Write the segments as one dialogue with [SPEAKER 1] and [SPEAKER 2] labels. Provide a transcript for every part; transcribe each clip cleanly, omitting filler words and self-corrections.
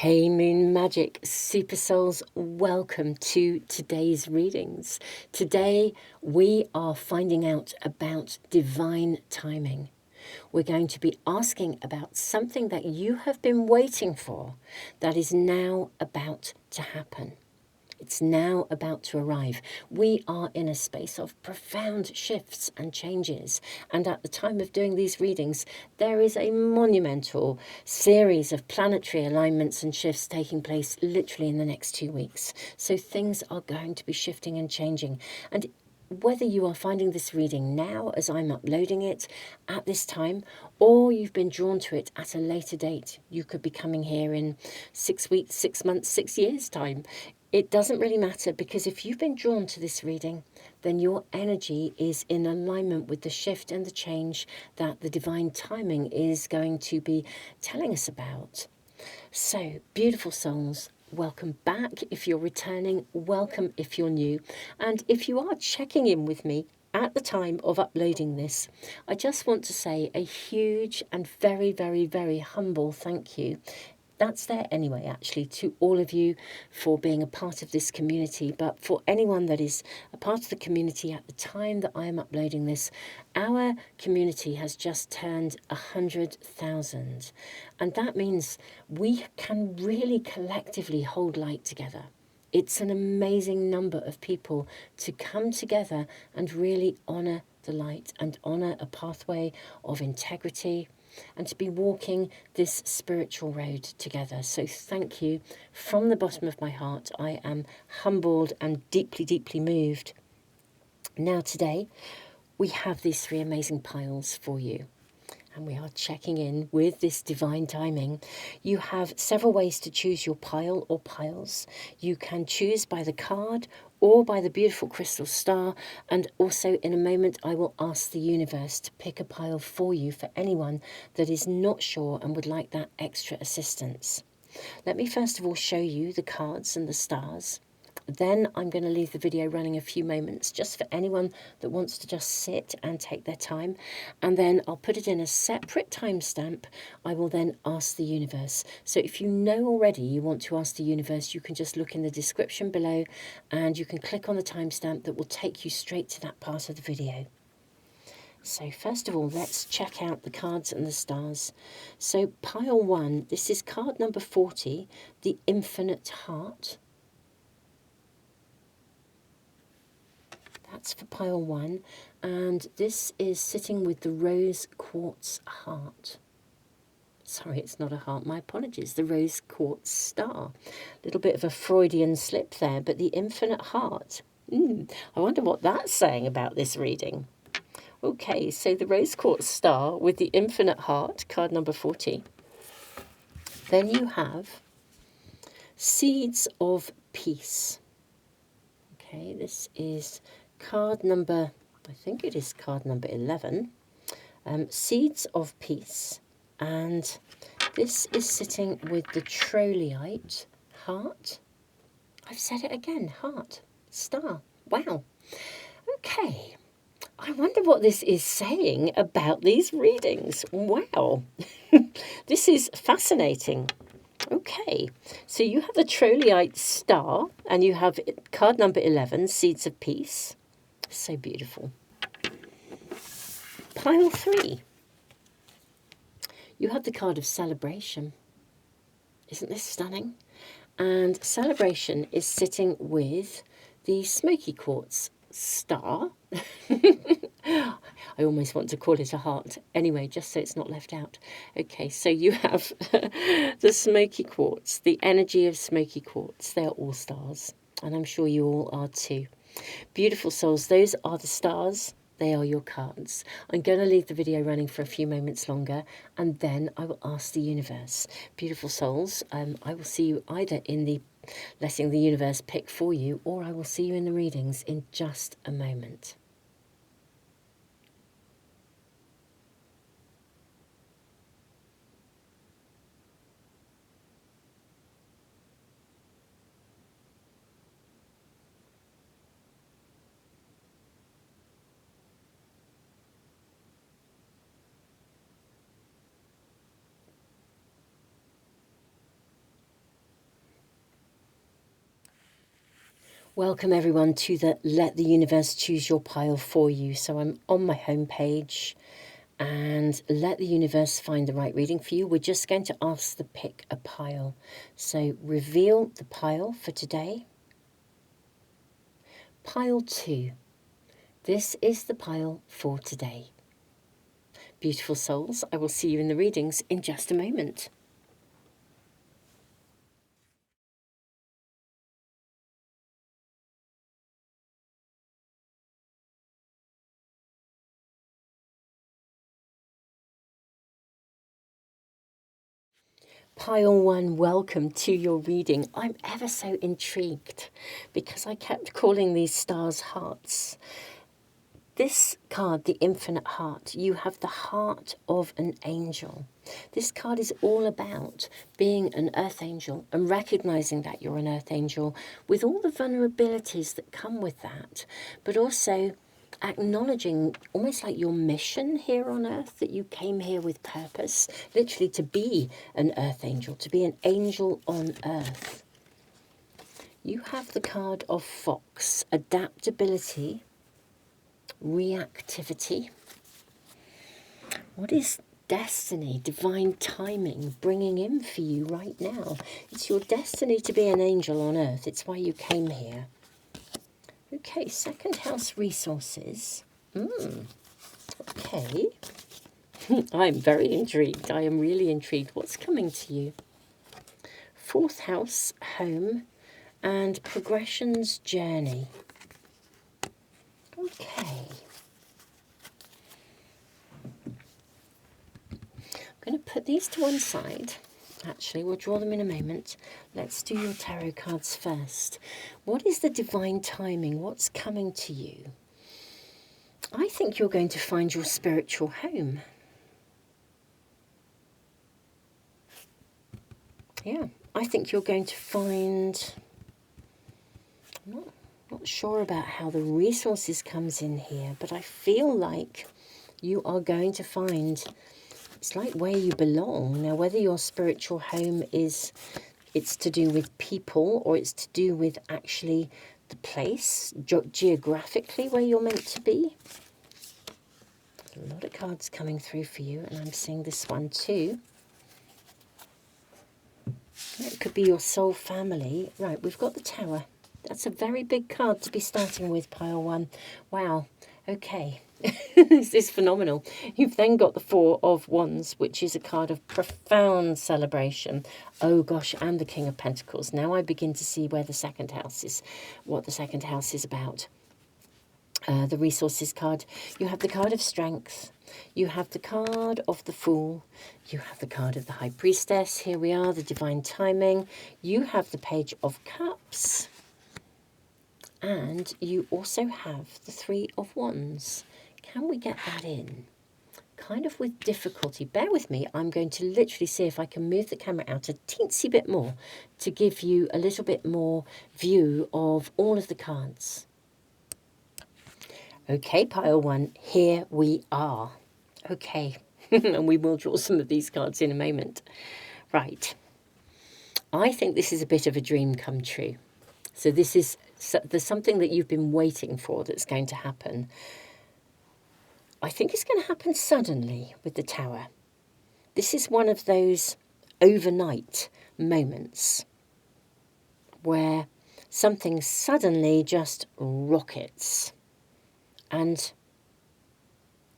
[SPEAKER 1] Hey Moon Magic Super Souls, welcome to today's readings. Today we are finding out about divine timing. We're going to be asking about something that you have been waiting for that is now about to happen. It's now about to arrive. We are in a space of profound shifts and changes. And at the time of doing these readings, there is a monumental series of planetary alignments and shifts taking place literally in the next 2 weeks. So things are going to be shifting and changing. And whether you are finding this reading now as I'm uploading it at this time, or you've been drawn to it at a later date, you could be coming here in 6 weeks, 6 months, 6 years' time. It doesn't really matter, because if you've been drawn to this reading, then your energy is in alignment with the shift and the change that the divine timing is going to be telling us about. So, beautiful souls, welcome back. If you're returning, welcome if you're new. And if you are checking in with me at the time of uploading this, I just want to say a huge and very, very, very humble thank you. That's there anyway, actually, to all of you for being a part of this community. But for anyone that is a part of the community at the time that I am uploading this, our community has just turned 100,000. And that means we can really collectively hold light together. It's an amazing number of people to come together and really honour the light and honour a pathway of integrity, and to be walking this spiritual road together. So thank you from the bottom of my heart. I am humbled and deeply, deeply moved. Now today, we have these 3 amazing piles for you. And we are checking in with this divine timing. You have several ways to choose your pile or piles. You can choose by the card or by the beautiful crystal star. And also in a moment, I will ask the universe to pick a pile for you for anyone that is not sure and would like that extra assistance. Let me first of all show you the cards and the stars. Then I'm going to leave the video running a few moments just for anyone that wants to just sit and take their time. And then I'll put it in a separate timestamp. I will then ask the universe. So if you know already you want to ask the universe, you can just look in the description below and you can click on the timestamp that will take you straight to that part of the video. So first of all, let's check out the cards and the stars. So pile 1, this is card number 40, the Infinite Heart. That's for pile 1, and this is sitting with the rose quartz heart. Sorry, it's not a heart, my apologies, the rose quartz star. A little bit of a Freudian slip there, but the infinite heart. I wonder what that's saying about this reading. Okay, so the rose quartz star with the infinite heart, card number 40. Then you have seeds of peace. Okay, this is card number, I think it is card number 11, Seeds of Peace. And this is sitting with the Troleite heart. I've said it again, heart, star. Wow. Okay. I wonder what this is saying about these readings. Wow. This is fascinating. Okay, so you have the Troleite star and you have card number 11, Seeds of Peace. So beautiful. Pile 3. You have the card of Celebration. Isn't this stunning? And Celebration is sitting with the Smoky Quartz star. I almost want to call it a heart. Anyway, just so it's not left out. Okay, so you have the Smoky Quartz, the energy of Smoky Quartz. They are all stars, and I'm sure you all are too. Beautiful souls, those are the stars. They are your cards. I'm going to leave the video running for a few moments longer, and then I will ask the universe. Beautiful souls, I will see you either in the letting the universe pick for you, or I will see you in the readings in just a moment. Welcome everyone to the Let the Universe Choose Your pile for you. So I'm on my homepage and let the universe find the right reading for you. We're just going to ask the pick a pile. So reveal the pile for today. Pile 2. This is the pile for today. Beautiful souls, I will see you in the readings in just a moment. Pile 1, welcome to your reading. I'm ever so intrigued because I kept calling these stars hearts. This card, the Infinite Heart, you have the heart of an angel. This card is all about being an earth angel and recognizing that you're an earth angel with all the vulnerabilities that come with that, but also acknowledging almost like your mission here on earth, that you came here with purpose, literally to be an earth angel, to be an angel on earth. You have the card of Fox, adaptability, reactivity. What is destiny, divine timing bringing in for you right now? It's your destiny to be an angel on earth. It's why you came here. Okay, second house resources. Okay. I'm very intrigued. I am really intrigued. What's coming to you? Fourth house, home, and progression's journey. Okay. I'm going to put these to one side. Actually, we'll draw them in a moment. Let's do your tarot cards first. What is the divine timing? What's coming to you? I think you're going to find your spiritual home. Yeah, I think you're going to find... I'm not sure about how the resources comes in here, but I feel like you are going to find... It's like where you belong. Now, whether your spiritual home is, it's to do with people or it's to do with actually the place, geographically where you're meant to be. There's a lot of cards coming through for you, and I'm seeing this one too. It could be your soul family. Right, we've got the Tower. That's a very big card to be starting with, pile 1. Wow, okay. This is phenomenal. You've then got the Four of Wands, which is a card of profound celebration. Oh gosh, and the King of Pentacles. Now I begin to see where the second house is, what the second house is about. The resources card. You have the card of strength. You have the card of the Fool. You have the card of the High Priestess. Here we are, the divine timing. You have the Page of Cups. And you also have the Three of Wands. Can we get that in? Kind of with difficulty. Bear with me. I'm going to literally see if I can move the camera out a teensy bit more to give you a little bit more view of all of the cards. Okay, pile 1, here we are. Okay, and we will draw some of these cards in a moment. Right. I think this is a bit of a dream come true. So there's something that you've been waiting for that's going to happen. I think it's going to happen suddenly with the Tower. This is one of those overnight moments where something suddenly just rockets. And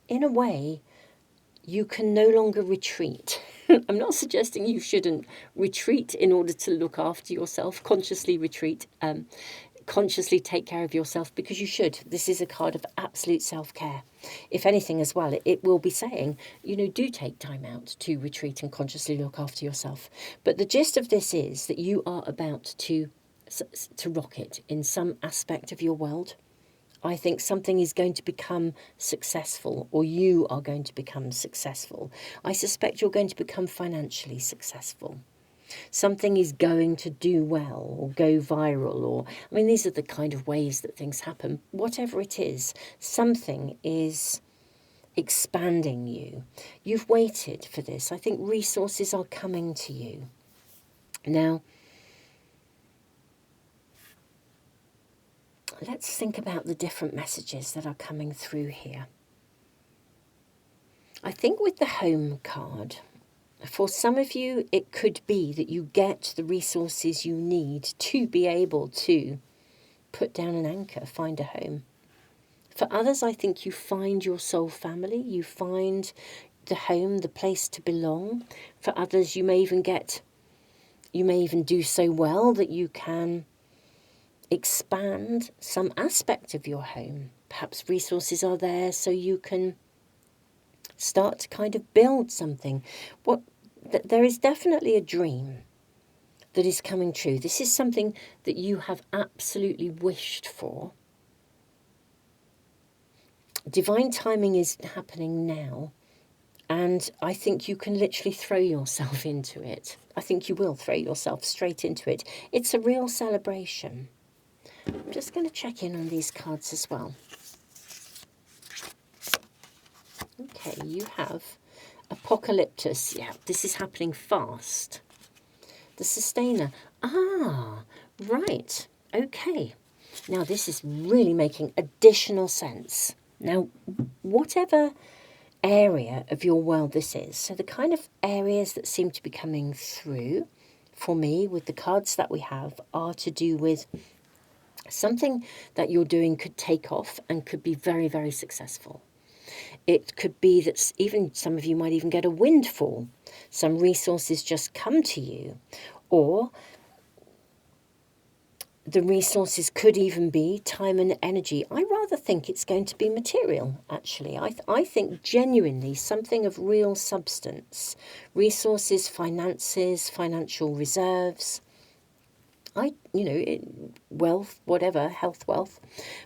[SPEAKER 1] in a way, you can no longer retreat. I'm not suggesting you shouldn't retreat in order to look after yourself, consciously retreat, consciously take care of yourself, because you should. This is a card of absolute self-care. If anything as well, it will be saying, you know, do take time out to retreat and consciously look after yourself. But the gist of this is that you are about to rocket in some aspect of your world. I think something is going to become successful, or you are going to become successful. I suspect you're going to become financially successful. Something is going to do well or go viral, or, I mean, these are the kind of ways that things happen. Whatever it is, something is expanding you. You've waited for this. I think resources are coming to you. Now, let's think about the different messages that are coming through here. I think with the home card, for some of you, it could be that you get the resources you need to be able to put down an anchor, find a home. For others, I think you find your soul family, you find the home, the place to belong. For others, you may even do so well that you can expand some aspect of your home. Perhaps resources are there so you can start to kind of build something. There is definitely a dream that is coming true. This is something that you have absolutely wished for. Divine timing is happening now, and I think you can literally throw yourself into it. I think you will throw yourself straight into it. It's a real celebration. I'm just going to check in on these cards as well. Okay, you have Apocalyptus. Yeah, this is happening fast. The Sustainer. Ah, right. Okay. Now this is really making additional sense. Now, whatever area of your world this is, so the kind of areas that seem to be coming through for me with the cards that we have are to do with something that you're doing could take off and could be very, very successful. It could be that even some of you might even get a windfall. Some resources just come to you, or the resources could even be time and energy. I rather think it's going to be material, actually. I think genuinely something of real substance. Resources, financial reserves. Wealth, whatever, health, wealth.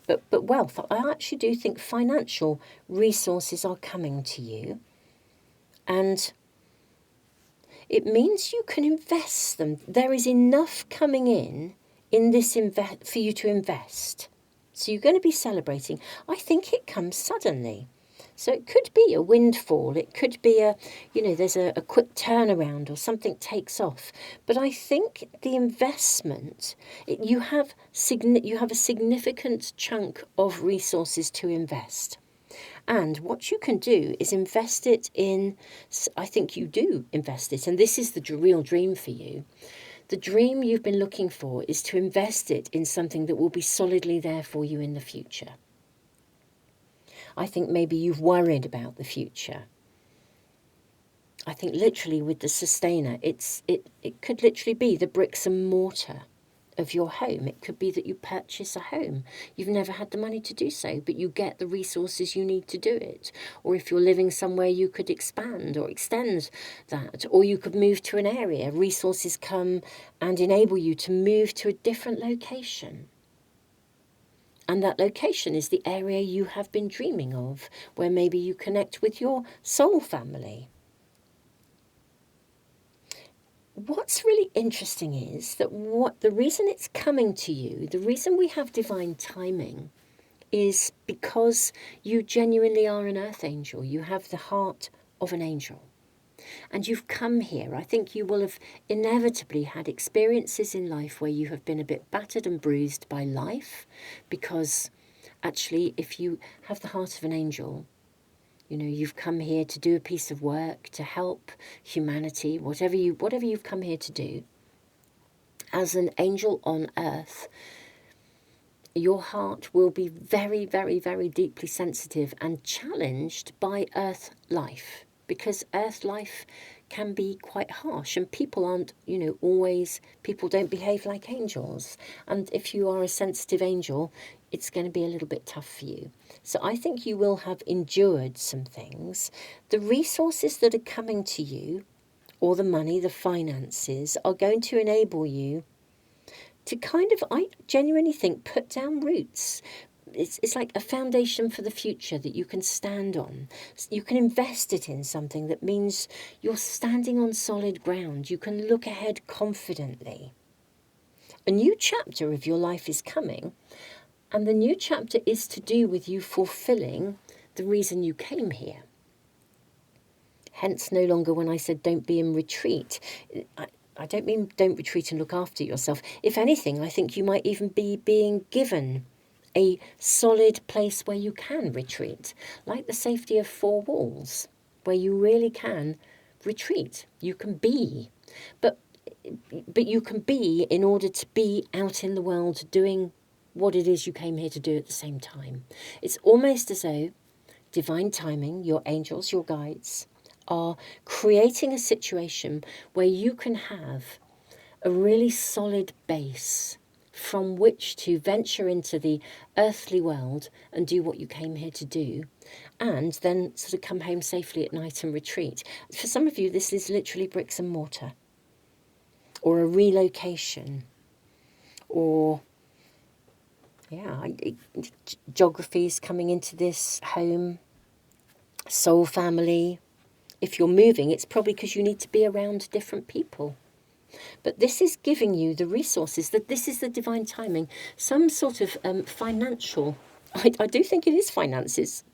[SPEAKER 1] But wealth, I actually do think financial resources are coming to you. And it means you can invest them. There is enough coming in this for you to invest. So you're going to be celebrating. I think it comes suddenly. So it could be a windfall. It could be there's a quick turnaround or something takes off. But I think the investment, you have a significant chunk of resources to invest. And what you can do is invest it in, I think you do invest it, and this is the real dream for you. The dream you've been looking for is to invest it in something that will be solidly there for you in the future. I think maybe you've worried about the future. I think literally with the Sustainer, it could literally be the bricks and mortar of your home. It could be that you purchase a home. You've never had the money to do so, but you get the resources you need to do it. Or if you're living somewhere, you could expand or extend that. Or you could move to an area. Resources come and enable you to move to a different location. And that location is the area you have been dreaming of, where maybe you connect with your soul family. What's really interesting is that the reason it's coming to you, the reason we have divine timing, is because you genuinely are an earth angel. You have the heart of an angel. And you've come here. I think you will have inevitably had experiences in life where you have been a bit battered and bruised by life, because actually, if you have the heart of an angel, you've come here to do a piece of work, to help humanity, whatever you've come here to do. As an angel on earth, your heart will be very, very, very deeply sensitive and challenged by earth life, because earth life can be quite harsh, and people aren't, people don't behave like angels. And if you are a sensitive angel, it's going to be a little bit tough for you. So I think you will have endured some things. The resources that are coming to you, or the money, the finances, are going to enable you to I genuinely think, put down roots. It's like a foundation for the future that you can stand on. You can invest it in something that means you're standing on solid ground. You can look ahead confidently. A new chapter of your life is coming, and the new chapter is to do with you fulfilling the reason you came here. Hence, no longer when I said don't be in retreat, I don't mean don't retreat and look after yourself. If anything, I think you might even be being given a solid place where you can retreat, like the safety of four walls, where you really can retreat. You can be, but you can be in order to be out in the world doing what it is you came here to do at the same time. It's almost as though divine timing, your angels, your guides, are creating a situation where you can have a really solid base from which to venture into the earthly world and do what you came here to do, and then sort of come home safely at night and retreat. For some of you, this is literally bricks and mortar, or a relocation, or geographies coming into this home, soul family. If you're moving, it's probably because you need to be around different people. But this is giving you the resources, that this is the divine timing, some sort of financial, I do think it is finances,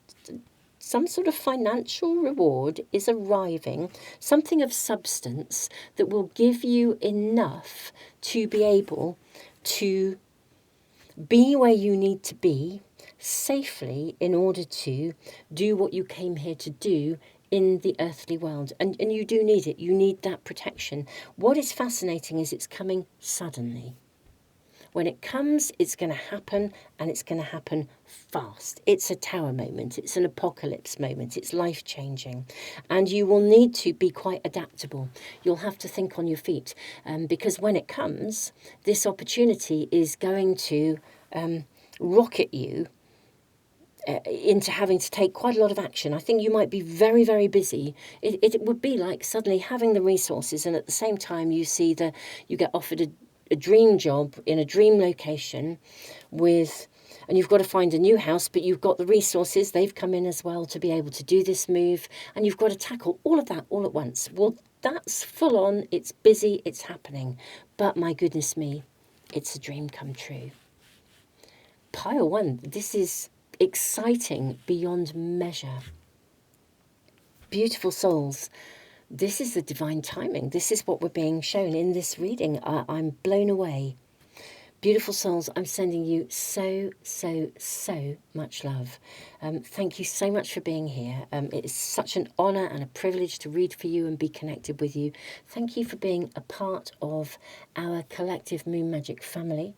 [SPEAKER 1] some sort of financial reward is arriving, something of substance that will give you enough to be able to be where you need to be safely in order to do what you came here to do in the earthly world. And you do need it. You need that protection. What is fascinating is it's coming suddenly. When it comes, it's going to happen, and it's going to happen fast. It's a tower moment. It's an apocalypse moment. It's life-changing. And you will need to be quite adaptable. You'll have to think on your feet, because when it comes, this opportunity is going to rocket you into having to take quite a lot of action. I think you might be very, very busy. It would be like suddenly having the resources, and at the same time you get offered a dream job in a dream location and you've got to find a new house, but you've got the resources, they've come in as well to be able to do this move, and you've got to tackle all of that all at once. Well, that's full on, it's busy, it's happening, but my goodness me, it's a dream come true. Pile 1, this is exciting beyond measure. Beautiful souls, this is the divine timing. This is what we're being shown in this reading. I'm blown away. Beautiful souls, I'm sending you so, so, so much love. Thank you so much for being here. It is such an honour and a privilege to read for you and be connected with you. Thank you for being a part of our collective Moon Magic family.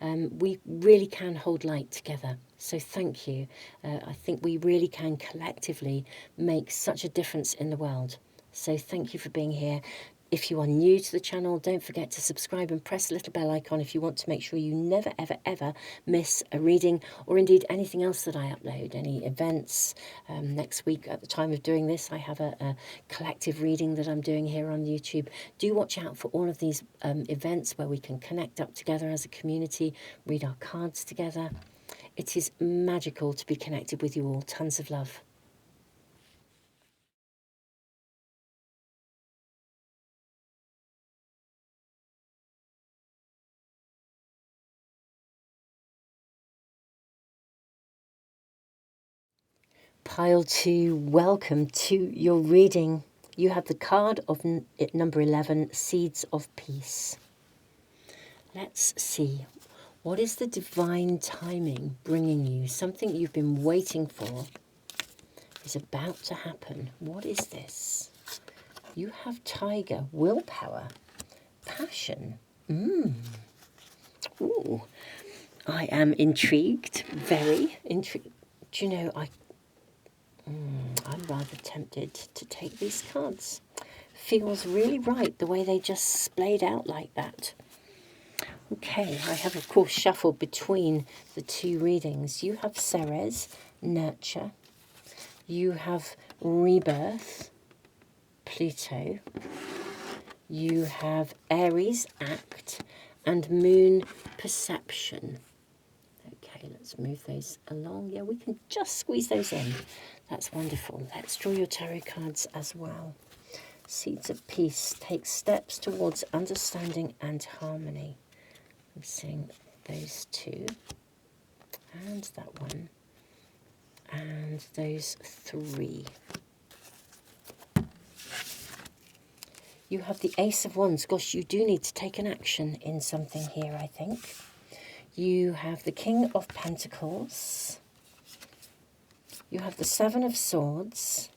[SPEAKER 1] We really can hold light together. So thank you. I think we really can collectively make such a difference in the world. So thank you for being here. If you are new to the channel, don't forget to subscribe and press the little bell icon if you want to make sure you never, ever, ever miss a reading, or indeed anything else that I upload, any events. Next week at the time of doing this, I have a collective reading that I'm doing here on YouTube. Do watch out for all of these events where we can connect up together as a community, read our cards together. It is magical to be connected with you all. Tons of love. Pile 2, welcome to your reading. You have the card of number 11, Seeds of Peace. Let's see. What is the divine timing bringing you? Something you've been waiting for is about to happen. What is this? You have Tiger, willpower, passion. Ooh. I am intrigued, very intrigued. Do you know, I'm rather tempted to take these cards. Feels really right, the way they just splayed out like that. Okay, I have, of course, shuffled between the two readings. You have Ceres, nurture. You have rebirth, Pluto. You have Aries, act. And moon, perception. Okay, let's move those along. Yeah, we can just squeeze those in. That's wonderful. Let's draw your tarot cards as well. Seeds of peace. Take steps towards understanding and harmony. I'm seeing those two. And that one. And those three. You have the Ace of Wands. Gosh, you do need to take an action in something here, I think. You have the King of Pentacles. You have the Seven of Swords,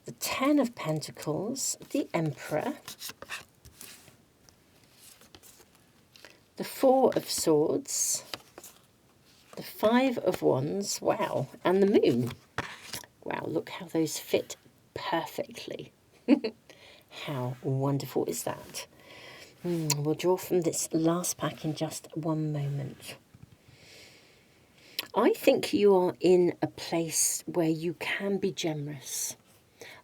[SPEAKER 1] the Ten of Pentacles, the Emperor, the Four of Swords, the Five of Wands, wow, and the Moon. Wow, look how those fit perfectly. How wonderful is that? We'll draw from this last pack in just one moment. I think you are in a place where you can be generous.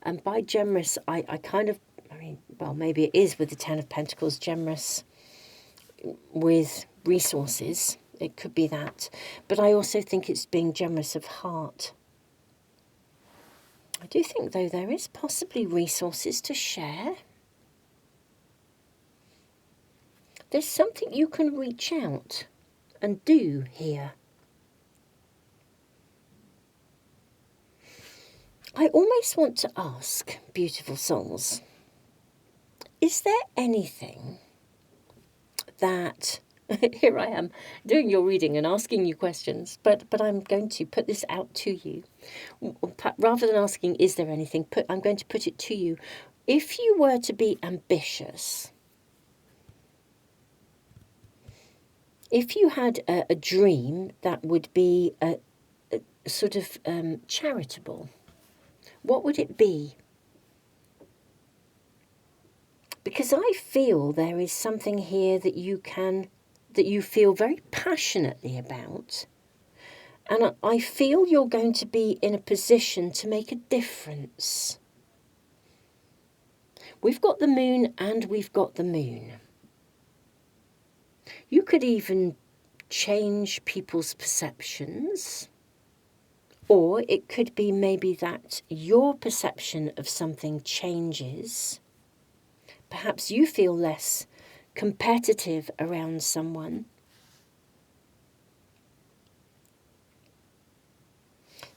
[SPEAKER 1] And by generous, I mean, well, maybe it is with the Ten of Pentacles, generous with resources. It could be that. But I also think it's being generous of heart. I do think, though, there is possibly resources to share. There's something you can reach out and do here. I almost want to ask, beautiful souls, is there anything that, here I am doing your reading and asking you questions, but I'm going to put this out to you. Rather than asking, is there anything, I'm going to put it to you. If you were to be ambitious, if you had a dream that would be a sort of charitable, what would it be? Because I feel there is something here that you feel very passionately about. And I feel you're going to be in a position to make a difference. We've got the Moon and we've got the Moon. You could even change people's perceptions. Or it could be maybe that your perception of something changes. Perhaps you feel less competitive around someone.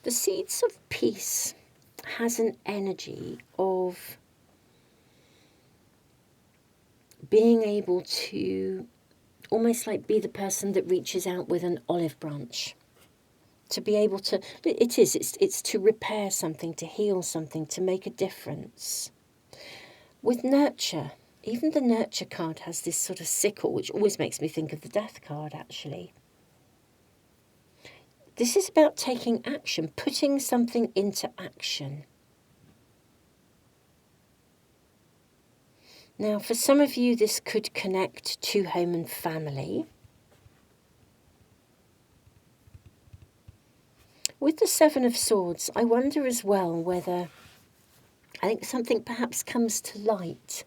[SPEAKER 1] The Seeds of Peace has an energy of being able to almost like be the person that reaches out with an olive branch. To be able to, it's to repair something, to heal something, to make a difference. With nurture, even the nurture card has this sort of sickle, which always makes me think of the death card, actually. This is about taking action, putting something into action. Now, for some of you, this could connect to home and family. With the Seven of Swords, I wonder as well whether, I think something perhaps comes to light.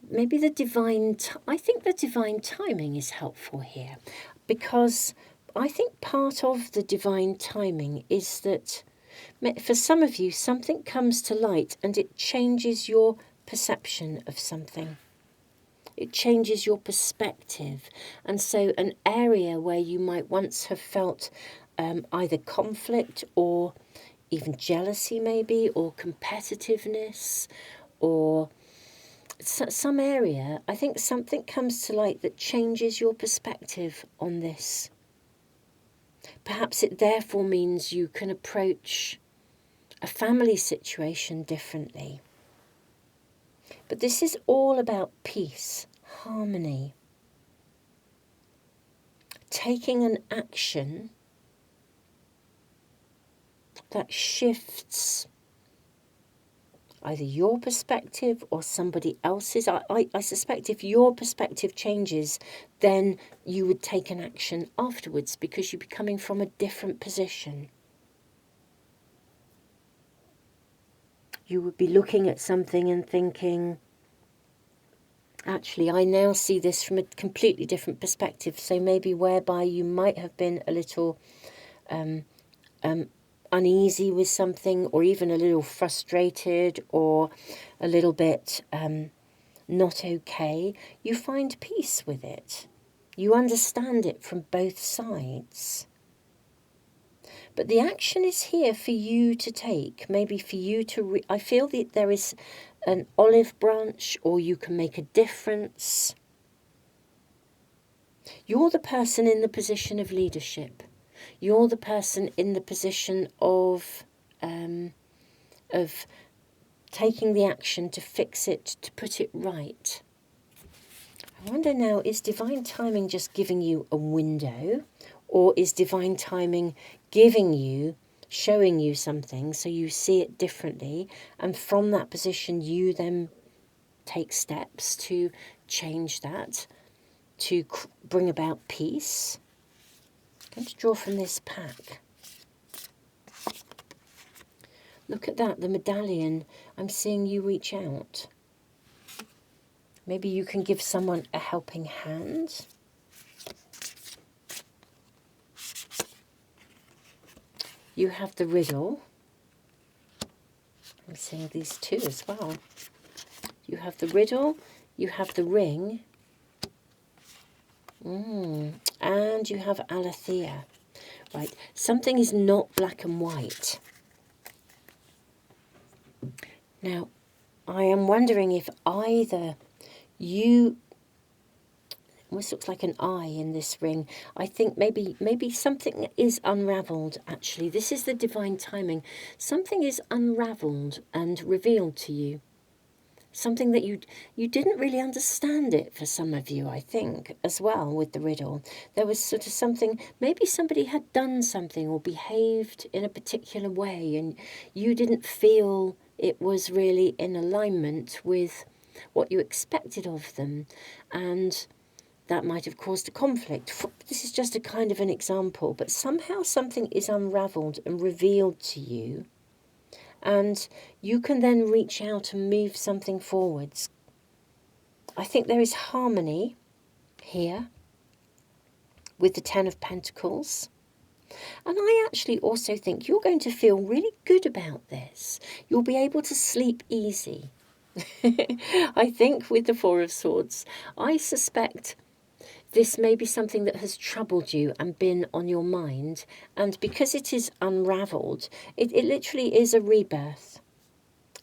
[SPEAKER 1] Maybe I think the divine timing is helpful here, because I think part of the divine timing is that for some of you, something comes to light and it changes your perception of something. It changes your perspective. And so an area where you might once have felt either conflict or even jealousy maybe, or competitiveness, or some area, I think something comes to light that changes your perspective on this. Perhaps it therefore means you can approach a family situation differently. But this is all about peace, harmony. Taking an action that shifts either your perspective or somebody else's. I suspect if your perspective changes, then you would take an action afterwards because you'd be coming from a different position. You would be looking at something and thinking, actually, I now see this from a completely different perspective. So maybe whereby you might have been a little uneasy with something, or even a little frustrated, or a little bit not okay, you find peace with it. You understand it from both sides. But the action is here for you to take, maybe for you to... I feel that there is an olive branch, or you can make a difference. You're the person in the position of leadership. You're the person in the position of taking the action to fix it, to put it right. I wonder now, is divine timing just giving you a window, or is divine timing giving you, showing you something so you see it differently, and from that position you then take steps to change that, to bring about peace? I'm going to draw from this pack. Look at that, the medallion. I'm seeing you reach out. Maybe you can give someone a helping hand. You have the riddle. I'm seeing these two as well. You have the riddle, you have the ring, and you have Aletheia. Right, something is not black and white. Now, I am wondering if either you, almost looks like an eye in this ring. I think maybe something is unravelled, actually. This is the divine timing. Something is unravelled and revealed to you. Something that you didn't really understand it for some of you, I think, as well with the riddle. There was sort of something, maybe somebody had done something or behaved in a particular way and you didn't feel it was really in alignment with what you expected of them. And that might have caused a conflict. This is just a kind of an example, but somehow something is unravelled and revealed to you. And you can then reach out and move something forwards. I think there is harmony here with the Ten of Pentacles. And I actually also think you're going to feel really good about this. You'll be able to sleep easy. I think with the Four of Swords, I suspect this may be something that has troubled you and been on your mind. And because it is unravelled, it literally is a rebirth.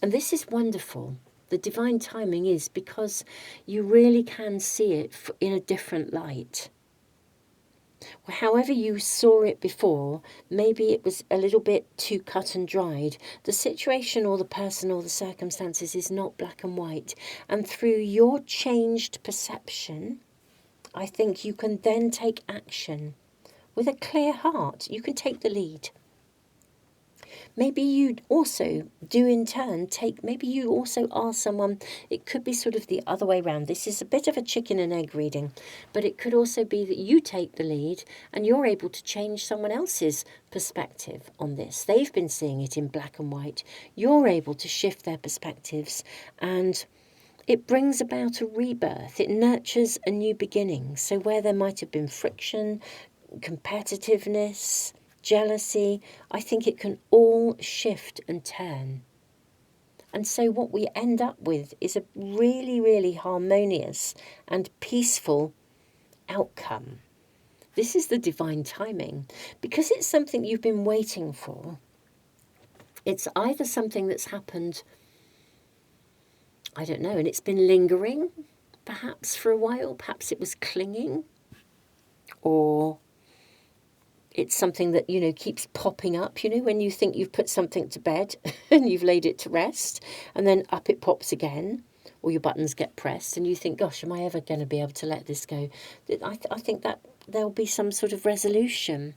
[SPEAKER 1] And this is wonderful. The divine timing is because you really can see it in a different light. However you saw it before, maybe it was a little bit too cut and dried. The situation or the person or the circumstances is not black and white. And through your changed perception, I think you can then take action with a clear heart. You can take the lead. Maybe you also do in turn maybe you also are someone, it could be sort of the other way around. This is a bit of a chicken and egg reading, but it could also be that you take the lead and you're able to change someone else's perspective on this. They've been seeing it in black and white. You're able to shift their perspectives and it brings about a rebirth. It nurtures a new beginning. So where there might have been friction, competitiveness, jealousy, I think it can all shift and turn. And so what we end up with is a really, really harmonious and peaceful outcome. This is the divine timing. Because it's something you've been waiting for, it's either something that's happened, I don't know, and it's been lingering, perhaps for a while, perhaps it was clinging, or it's something that, keeps popping up, when you think you've put something to bed and you've laid it to rest, and then up it pops again, or your buttons get pressed, and you think, gosh, am I ever going to be able to let this go? I think that there'll be some sort of resolution.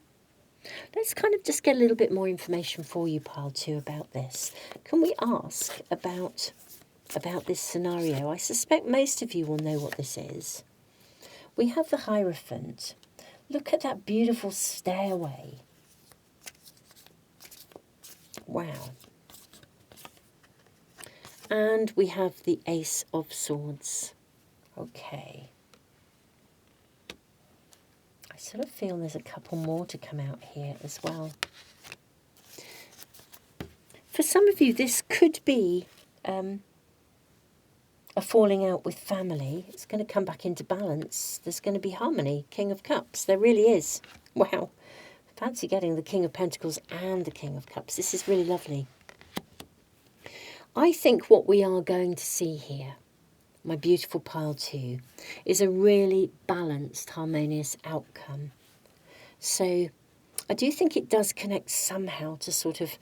[SPEAKER 1] Let's kind of just get a little bit more information for you, Pile 2, about this. Can we ask about this scenario? I suspect most of you will know what this is. We have the Hierophant. Look at that beautiful stairway. Wow. And we have the Ace of Swords. Okay. I sort of feel there's a couple more to come out here as well. For some of you, this could be a falling out with family. It's going to come back into balance. There's going to be harmony. King of Cups. There really is. Wow. Fancy getting the King of Pentacles and the King of Cups. This is really lovely. I think what we are going to see here my beautiful pile 2, is a really balanced, harmonious outcome. So I do think it does connect somehow to sort of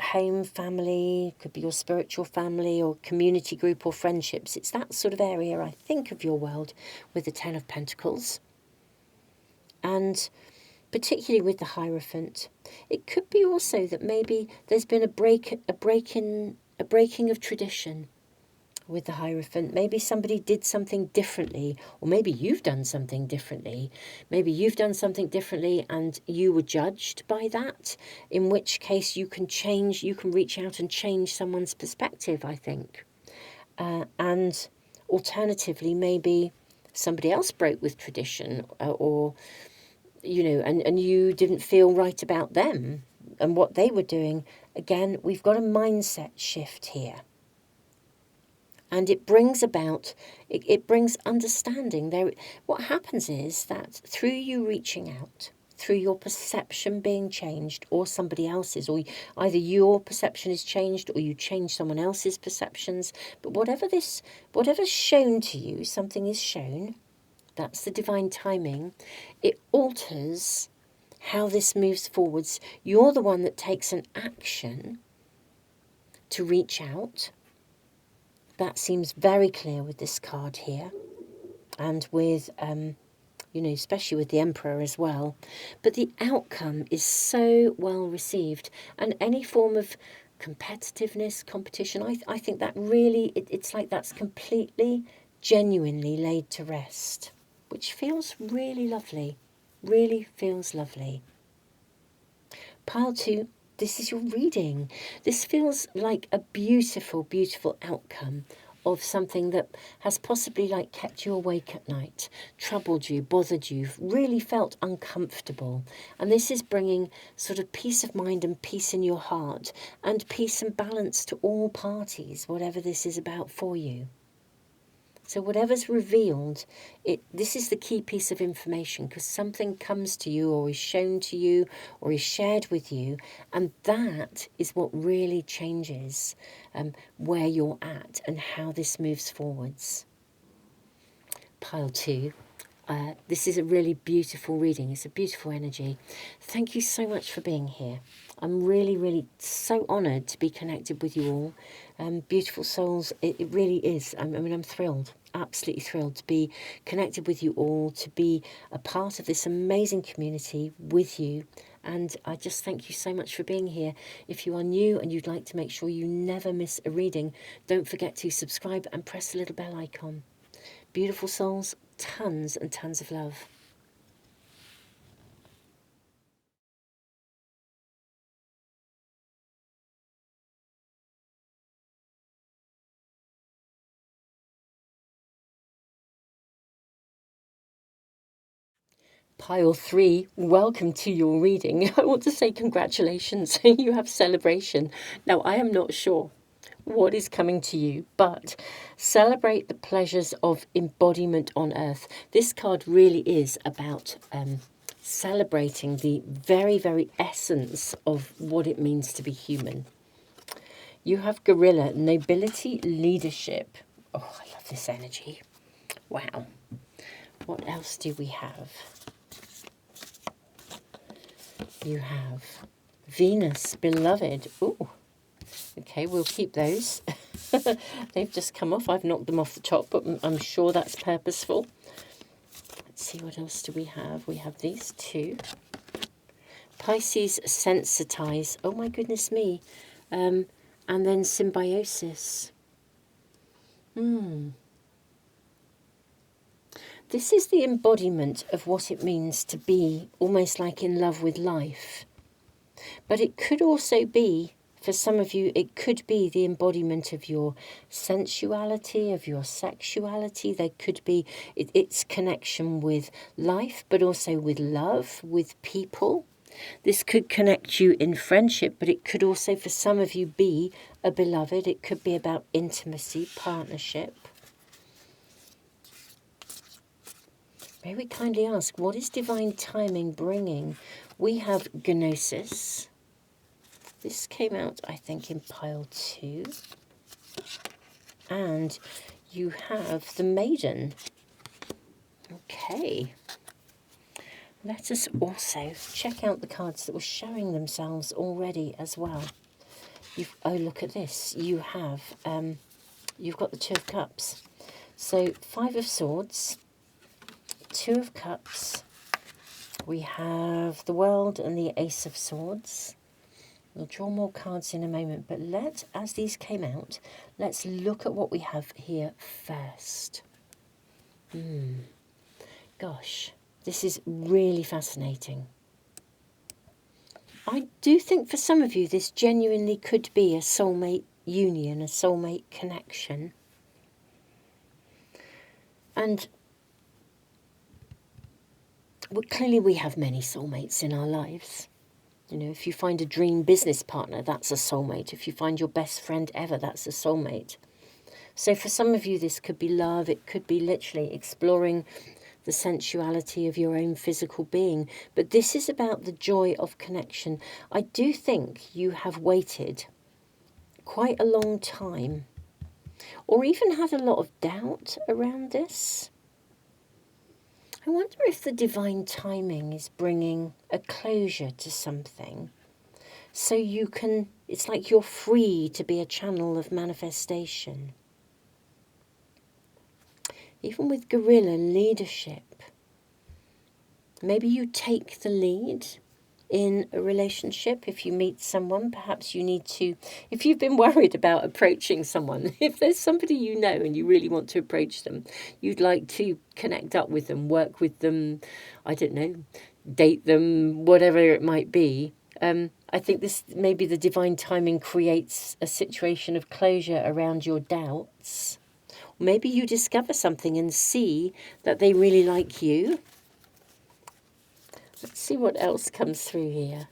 [SPEAKER 1] home, family, could be your spiritual family or community group or friendships. It's that sort of area, I think, of your world with the Ten of Pentacles. And particularly with the Hierophant, it could be also that maybe there's been a breaking of tradition with the Hierophant. Maybe somebody did something differently, or maybe you've done something differently. Maybe you've done something differently and you were judged by that, in which case you can change, you can reach out and change someone's perspective, I think. And alternatively, maybe somebody else broke with tradition, or you know, and you didn't feel right about them and what they were doing. Again, we've got a mindset shift here. And it brings about, it brings understanding. There, what happens is that through you reaching out, through your perception being changed, or somebody else's, or either your perception is changed or you change someone else's perceptions. But whatever's shown to you, something is shown, that's the divine timing. It alters how this moves forwards. You're the one that takes an action to reach out. That seems very clear with this card here, and with, you know, especially with the Emperor as well. But the outcome is so well received, and any form of competitiveness, competition, I think that really, it's like that's completely, genuinely laid to rest, which feels really lovely, really feels lovely. Pile 2, this is your reading. This feels like a beautiful, beautiful outcome of something that has possibly like kept you awake at night, troubled you, bothered you, really felt uncomfortable. And this is bringing sort of peace of mind and peace in your heart, and peace and balance to all parties, whatever this is about for you. So whatever's revealed, this is the key piece of information, because something comes to you or is shown to you or is shared with you, and that is what really changes where you're at and how this moves forwards. Pile 2. This is a really beautiful reading. It's a beautiful energy. Thank you so much for being here. I'm really, really so honoured to be connected with you all. Beautiful souls, it really is. I mean, I'm thrilled, absolutely thrilled to be connected with you all, to be a part of this amazing community with you. And I just thank you so much for being here. If you are new and you'd like to make sure you never miss a reading, don't forget to subscribe and press the little bell icon. Beautiful souls, tons and tons of love. Pile 3, welcome to your reading. I want to say congratulations, you have celebration. Now, I am not sure what is coming to you, but celebrate the pleasures of embodiment on earth. This card really is about celebrating the very, very essence of what it means to be human. You have gorilla, nobility, leadership. Oh, I love this energy. Wow. What else do we have? You have Venus, beloved. Ooh. Okay, we'll keep those. They've just come off. I've knocked them off the top, but I'm sure that's purposeful. Let's see, what else do we have? We have these two. Pisces, sensitize. Oh my goodness me. And then symbiosis. This is the embodiment of what it means to be almost like in love with life. But it could also be, for some of you, it could be the embodiment of your sensuality, of your sexuality. There could be its connection with life, but also with love, with people. This could connect you in friendship, but it could also, for some of you, be a beloved. It could be about intimacy, partnership. May we kindly ask, what is divine timing bringing? We have Gnosis. This came out, I think, in pile 2. And you have the Maiden. Okay. Let us also check out the cards that were showing themselves already as well. Oh, look at this. You've got the Two of Cups. So 5 of Swords, 2 of Cups. We have the World and the Ace of Swords. We'll draw more cards in a moment, but as these came out, let's look at what we have here first. Gosh, this is really fascinating. I do think for some of you this genuinely could be a soulmate union, a soulmate connection. And clearly we have many soulmates in our lives. You know, if you find a dream business partner, that's a soulmate. If you find your best friend ever, that's a soulmate. So for some of you, this could be love. It could be literally exploring the sensuality of your own physical being. But this is about the joy of connection. I do think you have waited quite a long time, or even had a lot of doubt around this. I wonder if the divine timing is bringing a closure to something. So you can, it's like you're free to be a channel of manifestation. Even with guerrilla leadership, maybe you take the lead in a relationship. If you meet someone, perhaps you need to, if you've been worried about approaching someone, if there's somebody you know and you really want to approach them, you'd like to connect up with them, work with them, I don't know, date them, whatever it might be. I think this, maybe the divine timing creates a situation of closure around your doubts. Maybe you discover something and see that they really like you. Let's see what else comes through here.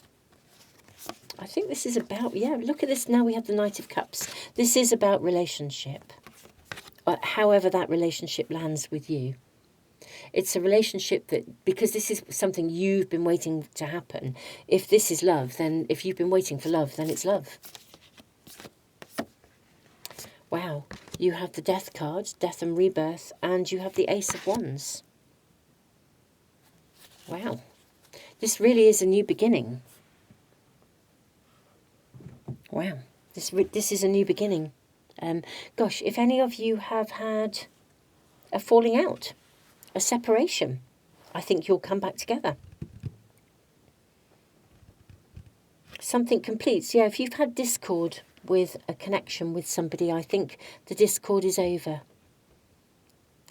[SPEAKER 1] I think this is about, yeah, look at this. Now we have the Knight of Cups. This is about relationship. However that relationship lands with you. It's a relationship that, because this is something you've been waiting to happen. If this is love, then if you've been waiting for love, then it's love. Wow. You have the Death card, Death and Rebirth, and you have the Ace of Wands. Wow. This really is a new beginning. Wow. This is a new beginning. Gosh, if any of you have had a falling out, a separation, I think you'll come back together. Something completes. Yeah, if you've had discord with a connection with somebody, I think the discord is over.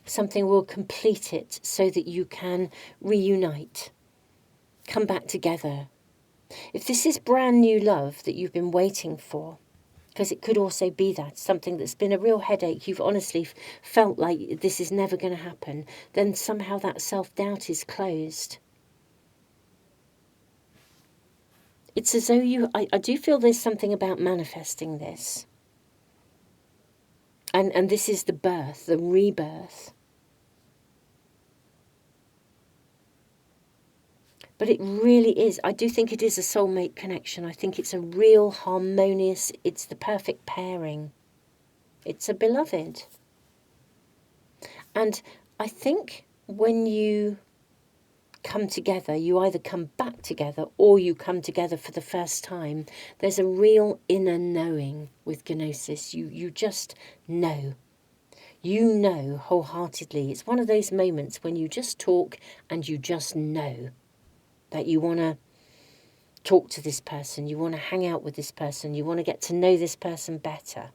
[SPEAKER 1] Something will complete it so that you can reunite, come back together. If this is brand new love that you've been waiting for, because it could also be that, something that's been a real headache, you've honestly felt like this is never going to happen, then somehow that self-doubt is closed. It's as though I do feel there's something about manifesting this. And this is the birth, the rebirth. But it really is, I do think it is a soulmate connection. I think it's a real harmonious, it's the perfect pairing. It's a beloved. And I think when you come together, you either come back together or you come together for the first time. There's a real inner knowing with Gnosis. You just know. You know wholeheartedly. It's one of those moments when you just talk and you just know that you want to talk to this person, you want to hang out with this person, you want to get to know this person better.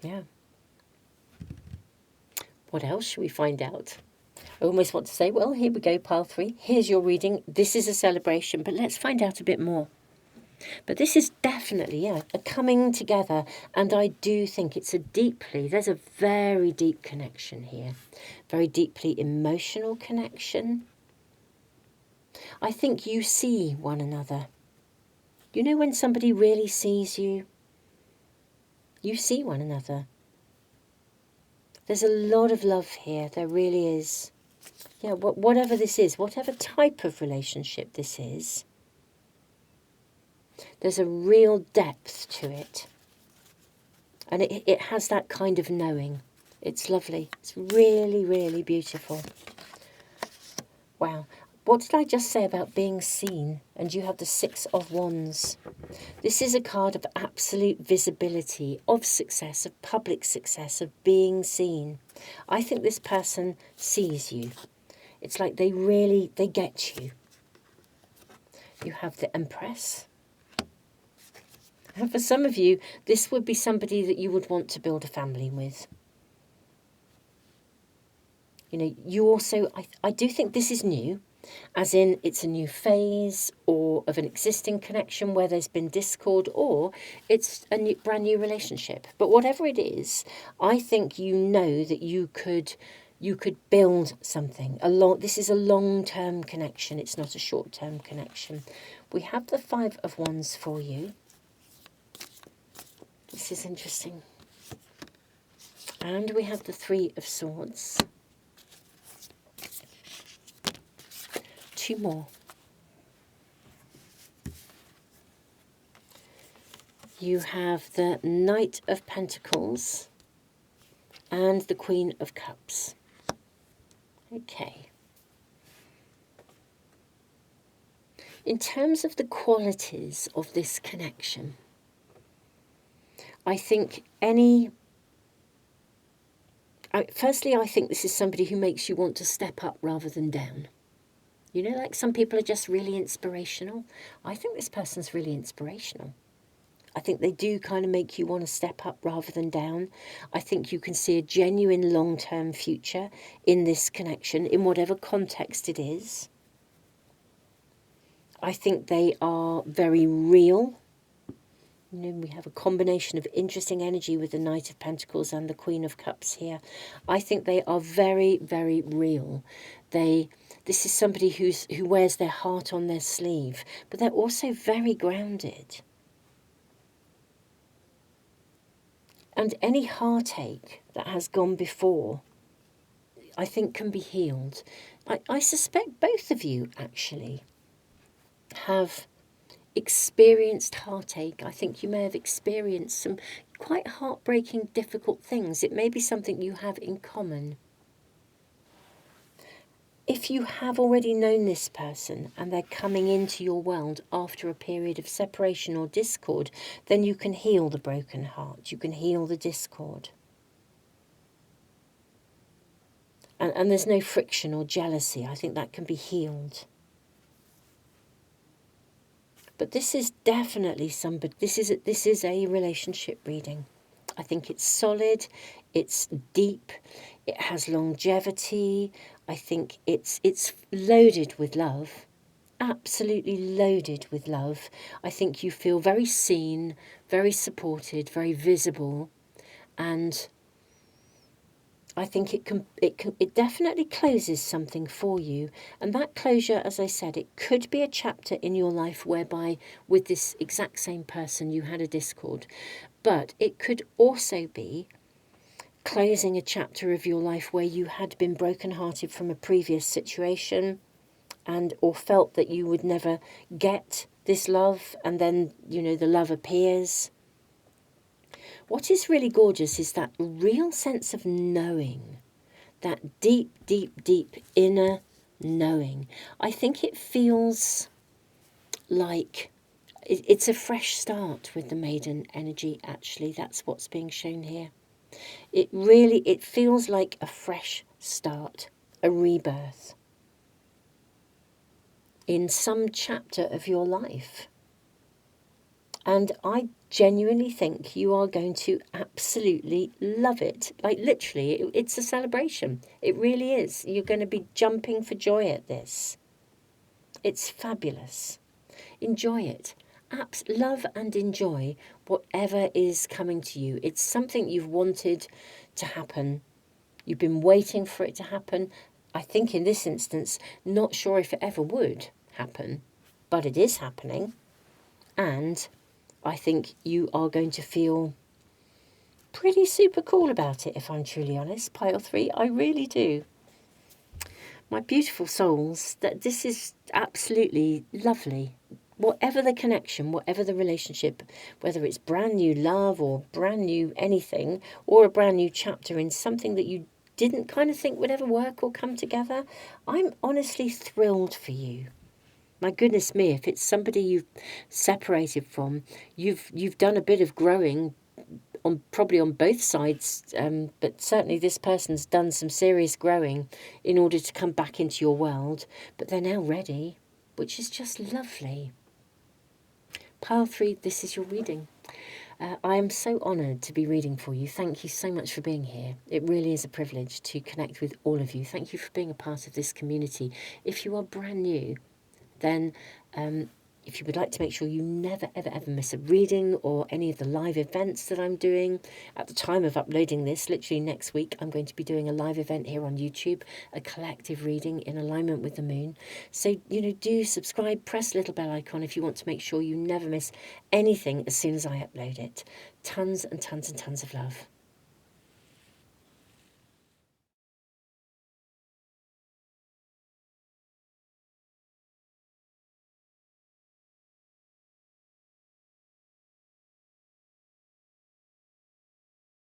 [SPEAKER 1] Yeah. What else should we find out? I almost want to say, well, here we go, pile 3. Here's your reading. This is a celebration, but let's find out a bit more. But this is definitely, yeah, a coming together. And I do think it's there's a very deep connection here. Very deeply emotional connection. I think you see one another. You know when somebody really sees you? You see one another. There's a lot of love here. There really is. Yeah, whatever this is, whatever type of relationship this is, there's a real depth to it. And it has that kind of knowing. It's lovely. It's really, really beautiful. Wow. What did I just say about being seen? And you have the Six of Wands. This is a card of absolute visibility, of success, of public success, of being seen. I think this person sees you. It's like they get you. You have the Empress. And for some of you, this would be somebody that you would want to build a family with. You know, you also, I do think this is new, as in it's a new phase or of an existing connection where there's been discord, or it's a brand new relationship. But whatever it is, I think you know that you could build something. This is a long-term connection. It's not a short-term connection. We have the Five of Wands for you. This is interesting. And we have the Three of Swords. Two more. You have the Knight of Pentacles and the Queen of Cups. Okay. In terms of the qualities of this connection, I think firstly, I think this is somebody who makes you want to step up rather than down. You know, like some people are just really inspirational. I think this person's really inspirational. I think they do kind of make you want to step up rather than down. I think you can see a genuine long-term future in this connection, in whatever context it is. I think they are very real. You know, we have a combination of interesting energy with the Knight of Pentacles and the Queen of Cups here. I think they are very, very real. This is somebody who wears their heart on their sleeve, but they're also very grounded. And any heartache that has gone before, I think, can be healed. I suspect both of you, actually, have experienced heartache. I think you may have experienced some quite heartbreaking, difficult things. It may be something you have in common. If you have already known this person and they're coming into your world after a period of separation or discord, then you can heal the broken heart. You can heal the discord. And there's no friction or jealousy. I think that can be healed. But this is definitely somebody, this is a relationship reading. I think it's solid, it's deep, it has longevity. I think it's loaded with love, absolutely loaded with love. I think you feel very seen, very supported, very visible, and I think it definitely closes something for you. And that closure, as I said, it could be a chapter in your life whereby with this exact same person you had a discord. But it could also be closing a chapter of your life where you had been brokenhearted from a previous situation and or felt that you would never get this love, and then, you know, the love appears. What is really gorgeous is that real sense of knowing, that deep, deep, deep inner knowing. I think it feels like it's a fresh start with the maiden energy, actually. That's what's being shown here. It feels like a fresh start, a rebirth in some chapter of your life. And I genuinely think you are going to absolutely love it. Like literally, it's a celebration. It really is. You're going to be jumping for joy at this. It's fabulous. Enjoy it. Love and enjoy whatever is coming to you. It's something you've wanted to happen. You've been waiting for it to happen. I think in this instance, not sure if it ever would happen, but it is happening. And I think you are going to feel pretty super cool about it, if I'm truly honest, pile 3. I really do. My beautiful souls, that this is absolutely lovely. Whatever the connection, whatever the relationship, whether it's brand new love or brand new anything, or a brand new chapter in something that you didn't kind of think would ever work or come together, I'm honestly thrilled for you. My goodness me, if it's somebody you've separated from, you've done a bit of growing probably on both sides, but certainly this person's done some serious growing in order to come back into your world, but they're now ready, which is just lovely. Pile 3, this is your reading. I am so honoured to be reading for you. Thank you so much for being here. It really is a privilege to connect with all of you. Thank you for being a part of this community. If you are brand new, then if you would like to make sure you never, ever, ever miss a reading or any of the live events that I'm doing, at the time of uploading this, literally next week, I'm going to be doing a live event here on YouTube, a collective reading in alignment with the moon. So, do subscribe, press the little bell icon if you want to make sure you never miss anything as soon as I upload it. Tons and tons and tons of love.